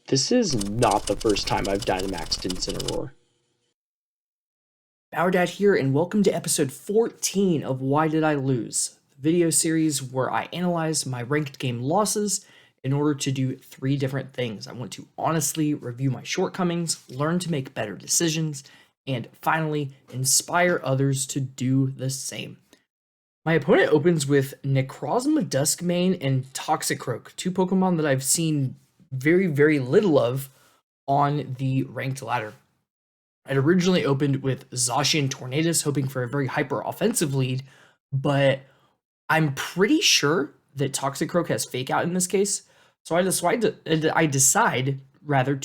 This is not the first time I've Dynamaxed Incineroar. Dad here, and welcome to episode 14 of Why Did I Lose? The video series where I analyze my ranked game losses in order to do 3 different things. I want to honestly review my shortcomings, learn to make better decisions, and finally, inspire others to do the same. My opponent opens with Necrozma Duskmane and Toxicroak, 2 Pokemon that I've seen very little of on the ranked ladder. I'd originally opened with Zacian Tornadus, hoping for a very hyper offensive lead, but I'm pretty sure that Toxicroak has Fake Out in this case. So I decide to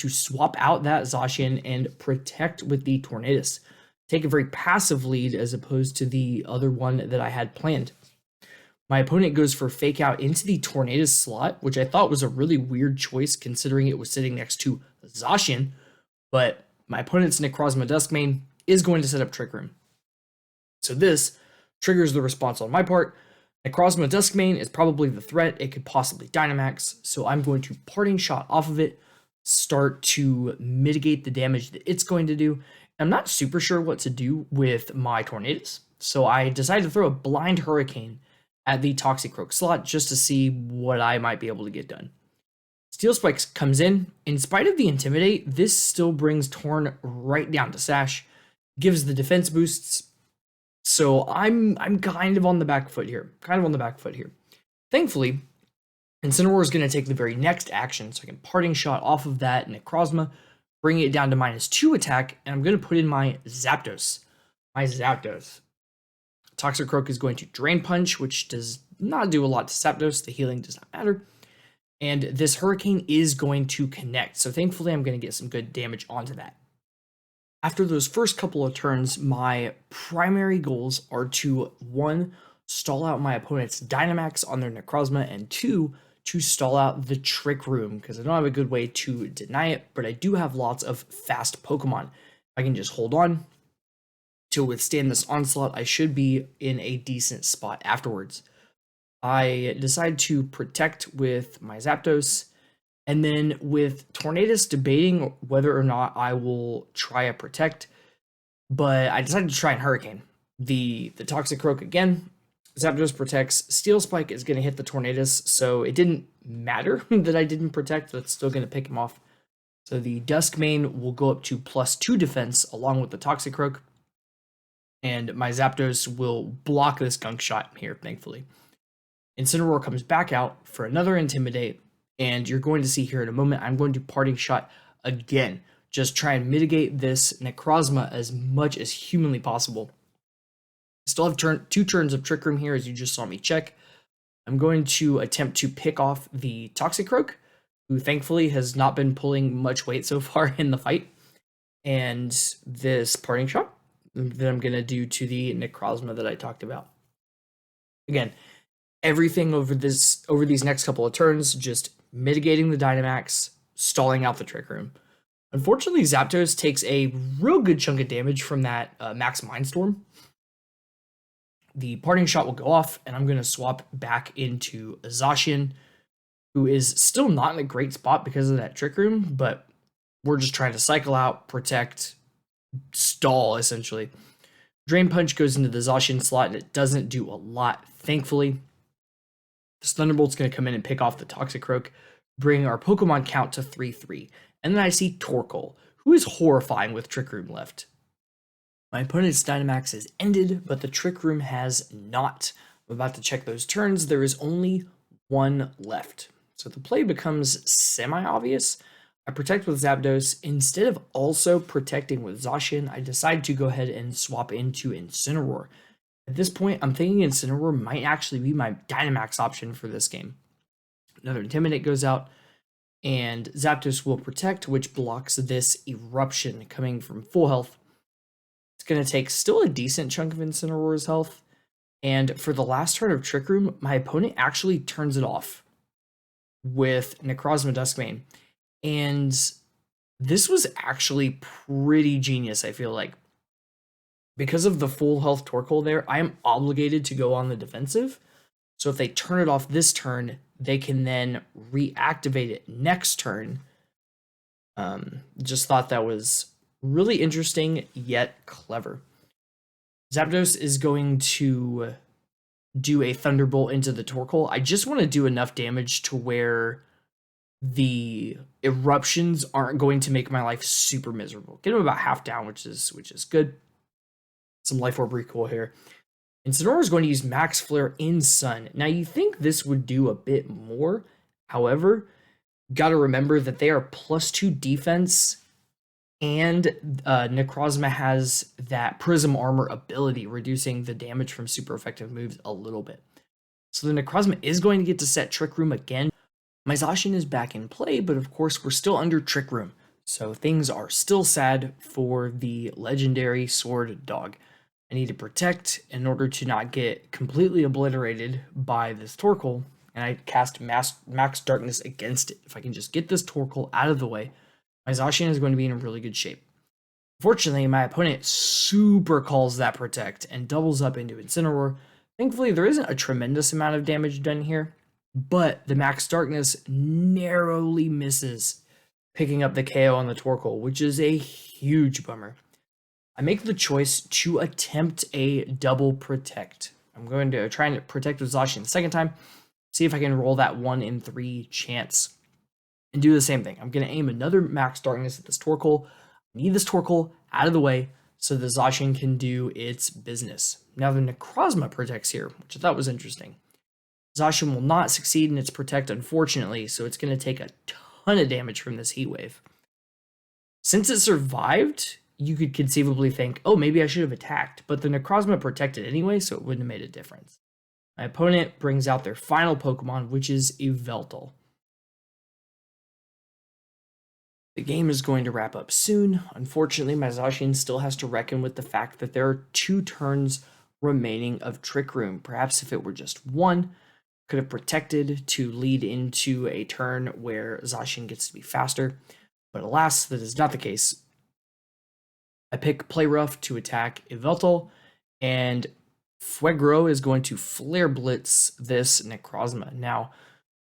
swap out that Zacian and protect with the Tornadus. Take a very passive lead as opposed to the other one that I had planned. My opponent goes for Fake Out into the Tornadus slot, which I thought was a really weird choice considering it was sitting next to Zacian, but my opponent's Necrozma Duskmane is going to set up Trick Room. So this triggers the response on my part. Necrozma Duskmane is probably the threat. It could possibly Dynamax, so I'm going to Parting Shot off of it, start to mitigate the damage that it's going to do. I'm not super sure what to do with my Tornadus, so I decided to throw a Blind Hurricane at the Toxicroak slot just to see what I might be able to get done. Steel Spikes comes in. In spite of the Intimidate, this still brings Torn right down to Sash, gives the defense boosts. So I'm kind of on the back foot here. Thankfully, Incineroar is going to take the very next action, so I can Parting Shot off of that Necrozma, bring it down to -2 attack, and I'm going to put in my Zapdos. Toxicroak is going to Drain Punch, which does not do a lot to Zapdos. The healing does not matter. And this Hurricane is going to connect, so thankfully I'm going to get some good damage onto that. After those first couple of turns, my primary goals are to 1, stall out my opponent's Dynamax on their Necrozma, and 2, to stall out the Trick Room, because I don't have a good way to deny it, but I do have lots of fast Pokemon. I can just hold on to withstand this onslaught. I should be in a decent spot afterwards. I decide to protect with my Zapdos, and then with Tornadus debating whether or not I will try a protect, but I decided to try and Hurricane. The Toxicroak again, Zapdos protects, Steel Spike is going to hit the Tornadus, so it didn't matter that I didn't protect, that's still going to pick him off. So the Duskmane will go up to +2 defense along with the Toxicroak, and my Zapdos will block this Gunk Shot here, thankfully. Incineroar comes back out for another Intimidate, and you're going to see here in a moment, I'm going to Parting Shot again. Just try and mitigate this Necrozma as much as humanly possible. I still have 2 turns of Trick Room here, as you just saw me check. I'm going to attempt to pick off the Toxicroak, who thankfully has not been pulling much weight so far in the fight. And this Parting Shot that I'm going to do to the Necrozma that I talked about. Again, everything over these next couple of turns, just mitigating the Dynamax, stalling out the Trick Room. Unfortunately, Zapdos takes a real good chunk of damage from that Max Mindstorm. The Parting Shot will go off, and I'm going to swap back into Zacian, who is still not in a great spot because of that Trick Room, but we're just trying to cycle out, protect, stall, essentially. Drain Punch goes into the Zacian slot, and it doesn't do a lot, thankfully. This Thunderbolt's going to come in and pick off the Toxicroak, bring our Pokemon count to 3-3. And then I see Torkoal, who is horrifying with Trick Room left. My opponent's Dynamax has ended, but the Trick Room has not. I'm about to check those turns. There is only 1 left. So the play becomes semi-obvious. I protect with Zapdos. Instead of also protecting with Zacian, I decide to go ahead and swap into Incineroar. At this point, I'm thinking Incineroar might actually be my Dynamax option for this game. Another Intimidate goes out, and Zapdos will protect, which blocks this Eruption coming from full health. It's going to take still a decent chunk of Incineroar's health, and for the last turn of Trick Room, my opponent actually turns it off with Necrozma Duskmane. And this was actually pretty genius, I feel like. Because of the full health Torkoal there, I am obligated to go on the defensive. So if they turn it off this turn, they can then reactivate it next turn Just thought that was really interesting yet clever. Zapdos is going to do a Thunderbolt into the Torkoal. I just want to do enough damage to where the eruptions aren't going to make my life super miserable. Get him about half down, which is good. Some Life Orb recoil here. Incineroar is going to use Max Flare in Sun. Now you think this would do a bit more. However, got to remember that they are +2 defense, and Necrozma has that Prism Armor ability, reducing the damage from super effective moves a little bit. So the Necrozma is going to get to set Trick Room again. My Zacian is back in play, but of course we're still under Trick Room. So things are still sad for the legendary Sword Dog. I need to protect in order to not get completely obliterated by this Torkoal, and I cast Max Darkness against it. If I can just get this Torkoal out of the way, my Zacian is going to be in really good shape. Fortunately, my opponent super calls that Protect and doubles up into Incineroar. Thankfully, there isn't a tremendous amount of damage done here, but the Max Darkness narrowly misses picking up the KO on the Torkoal, which is a huge bummer. I make the choice to attempt a double Protect. I'm going to try and protect with Zacian the second time, see if I can roll that 1 in 3 chance, and do the same thing. I'm going to aim another Max Darkness at this Torkoal. I need this Torkoal out of the way so the Zacian can do its business. Now the Necrozma protects here, which I thought was interesting. Zacian will not succeed in its Protect, unfortunately, so it's going to take a ton of damage from this Heat Wave. Since it survived, you could conceivably think, oh, maybe I should have attacked, but the Necrozma protected anyway, so it wouldn't have made a difference. My opponent brings out their final Pokemon, which is Yveltal. The game is going to wrap up soon. Unfortunately, my Zacian still has to reckon with the fact that there are 2 turns remaining of Trick Room. Perhaps if it were just 1, could have protected to lead into a turn where Zacian gets to be faster. But alas, that is not the case. I pick Play Rough to attack Yveltal, and Fuegro is going to Flare Blitz this Necrozma. Now,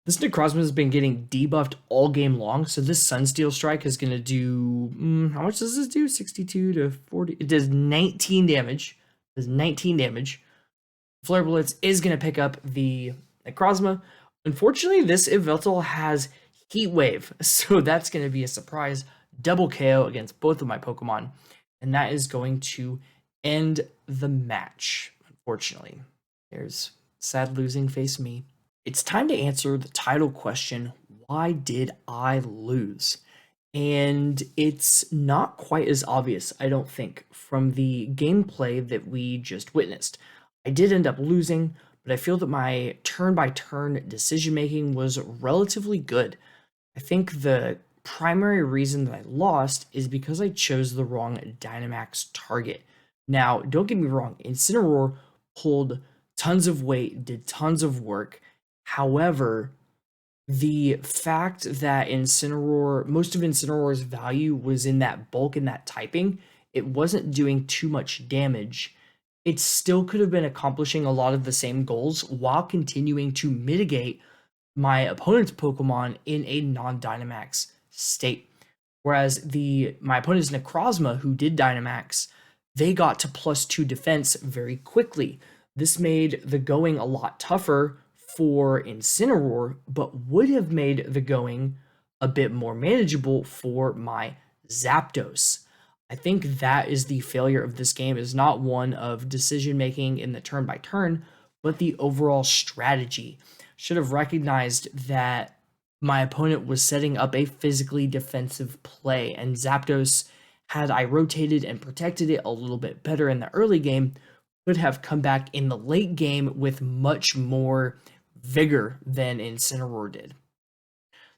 this Necrozma has been getting debuffed all game long, so this Sunsteel Strike is going to do... how much does this do? 62 to 40? It does 19 damage. It does 19 damage. Flare Blitz is going to pick up the Necrozma. Unfortunately, this Yveltal has Heat Wave, so that's going to be a surprise double KO against both of my Pokemon, and that is going to end the match, unfortunately. There's sad losing face me. It's time to answer the title question, why did I lose? And it's not quite as obvious, I don't think, from the gameplay that we just witnessed. I did end up losing, but I feel that my turn-by-turn decision-making was relatively good. I think the primary reason that I lost is because I chose the wrong Dynamax target. Now, don't get me wrong, Incineroar pulled tons of weight, did tons of work. However, the fact that Incineroar, most of Incineroar's value was in that bulk and that typing, it wasn't doing too much damage. It still could have been accomplishing a lot of the same goals while continuing to mitigate my opponent's Pokemon in a non-Dynamax state. Whereas my opponent's Necrozma, who did Dynamax, they got to +2 defense very quickly. This made the going a lot tougher for Incineroar, but would have made the going a bit more manageable for my Zapdos. I think that is the failure of this game, is not one of decision making in the turn by turn, but the overall strategy. Should have recognized that my opponent was setting up a physically defensive play, and Zapdos, had I rotated and protected it a little bit better in the early game, could have come back in the late game with much more vigor than Incineroar did.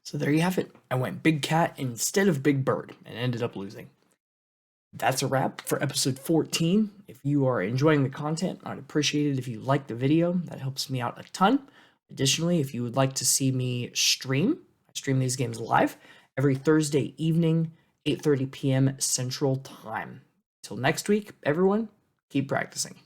So there you have it. I went Big Cat instead of Big Bird and ended up losing. That's a wrap for episode 14. If you are enjoying the content, I'd appreciate it if you like the video. That helps me out a ton. Additionally, if you would like to see me stream, I stream these games live every Thursday evening, 8:30 p.m. Central Time. Till next week, everyone, keep practicing.